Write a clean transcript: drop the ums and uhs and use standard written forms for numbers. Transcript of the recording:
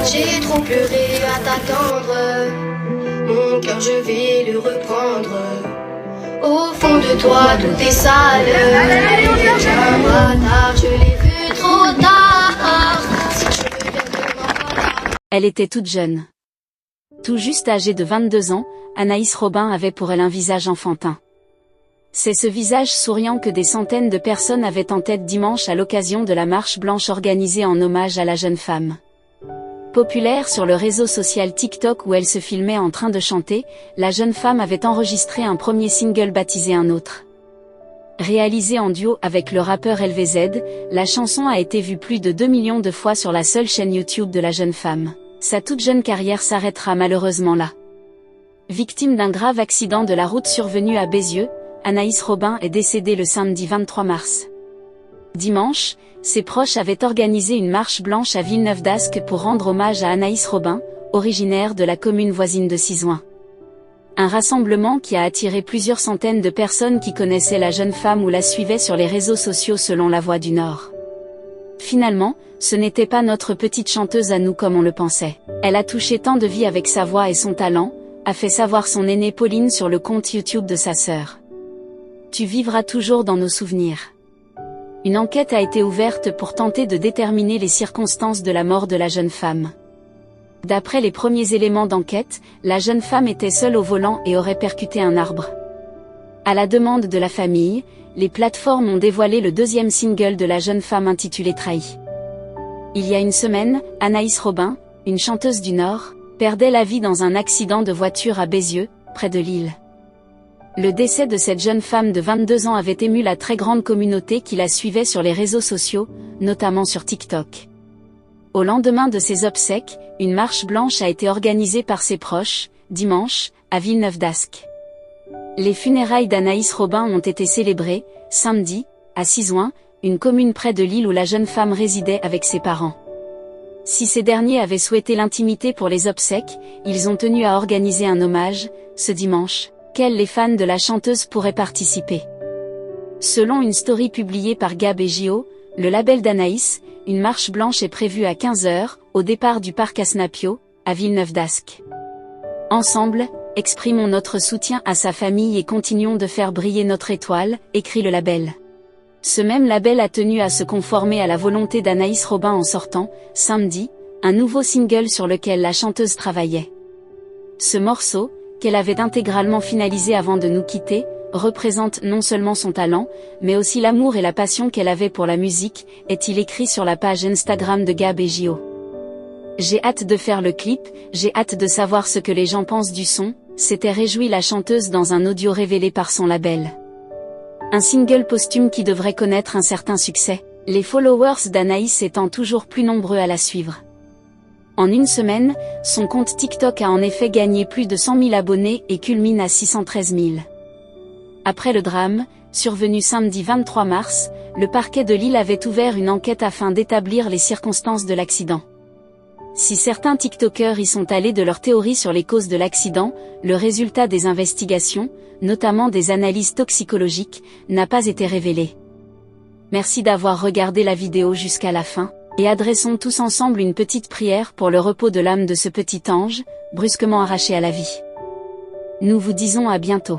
J'ai trop pleuré à t'attendre. Mon cœur je vais le reprendre. Au fond de toi tout est sale. Viens moi tard, je l'ai vu trop tard. Si tu veux bien te voir. Elle était toute jeune. Tout juste âgée de 22 ans, Anaïs Robin avait pour elle un visage enfantin. C'est ce visage souriant que des centaines de personnes avaient en tête dimanche à l'occasion de la marche blanche organisée en hommage à la jeune femme. Populaire sur le réseau social TikTok où elle se filmait en train de chanter, la jeune femme avait enregistré un premier single baptisé Un autre. Réalisé en duo avec le rappeur LVZ, la chanson a été vue plus de 2 millions de fois sur la seule chaîne YouTube de la jeune femme. Sa toute jeune carrière s'arrêtera malheureusement là. Victime d'un grave accident de la route survenu à Bézieux, Anaïs Robin est décédée le samedi 23 mars. Dimanche, ses proches avaient organisé une marche blanche à Villeneuve-d'Ascq pour rendre hommage à Anaïs Robin, originaire de la commune voisine de Sizouin. Un rassemblement qui a attiré plusieurs centaines de personnes qui connaissaient la jeune femme ou la suivaient sur les réseaux sociaux selon La Voix du Nord. Finalement, ce n'était pas notre petite chanteuse à nous comme on le pensait. Elle a touché tant de vies avec sa voix et son talent, a fait savoir son aînée Pauline sur le compte YouTube de sa sœur. Tu vivras toujours dans nos souvenirs. Une enquête a été ouverte pour tenter de déterminer les circonstances de la mort de la jeune femme. D'après les premiers éléments d'enquête, la jeune femme était seule au volant et aurait percuté un arbre. À la demande de la famille, les plateformes ont dévoilé le deuxième single de la jeune femme intitulé Trahi. Il y a une semaine, Anaïs Robin, une chanteuse du Nord, perdait la vie dans un accident de voiture à Bézieux, près de Lille. Le décès de cette jeune femme de 22 ans avait ému la très grande communauté qui la suivait sur les réseaux sociaux, notamment sur TikTok. Au lendemain de ses obsèques, une marche blanche a été organisée par ses proches, dimanche, à Villeneuve-d'Ascq. Les funérailles d'Anaïs Robin ont été célébrées, samedi, à Sizouin, une commune près de Lille où la jeune femme résidait avec ses parents. Si ces derniers avaient souhaité l'intimité pour les obsèques, ils ont tenu à organiser un hommage, ce dimanche, auquel les fans de la chanteuse pourraient participer. Selon une story publiée par Gab et Gio, le label d'Anaïs, une marche blanche est prévue à 15 h, au départ du parc Asnapio, à Villeneuve-d'Ascq. Ensemble, exprimons notre soutien à sa famille et continuons de faire briller notre étoile, écrit le label. Ce même label a tenu à se conformer à la volonté d'Anaïs Robin en sortant, samedi, un nouveau single sur lequel la chanteuse travaillait. Ce morceau, qu'elle avait intégralement finalisé avant de nous quitter, représente non seulement son talent, mais aussi l'amour et la passion qu'elle avait pour la musique, est-il écrit sur la page Instagram de Gab et Gio. J'ai hâte de faire le clip, j'ai hâte de savoir ce que les gens pensent du son, s'était réjouie la chanteuse dans un audio révélé par son label. Un single posthume qui devrait connaître un certain succès, les followers d'Anaïs étant toujours plus nombreux à la suivre. En une semaine, son compte TikTok a en effet gagné plus de 100 000 abonnés et culmine à 613 000. Après le drame, survenu samedi 23 mars, le parquet de Lille avait ouvert une enquête afin d'établir les circonstances de l'accident. Si certains TikTokers y sont allés de leur théorie sur les causes de l'accident, le résultat des investigations, notamment des analyses toxicologiques, n'a pas été révélé. Merci d'avoir regardé la vidéo jusqu'à la fin. Et adressons tous ensemble une petite prière pour le repos de l'âme de ce petit ange, brusquement arraché à la vie. Nous vous disons à bientôt.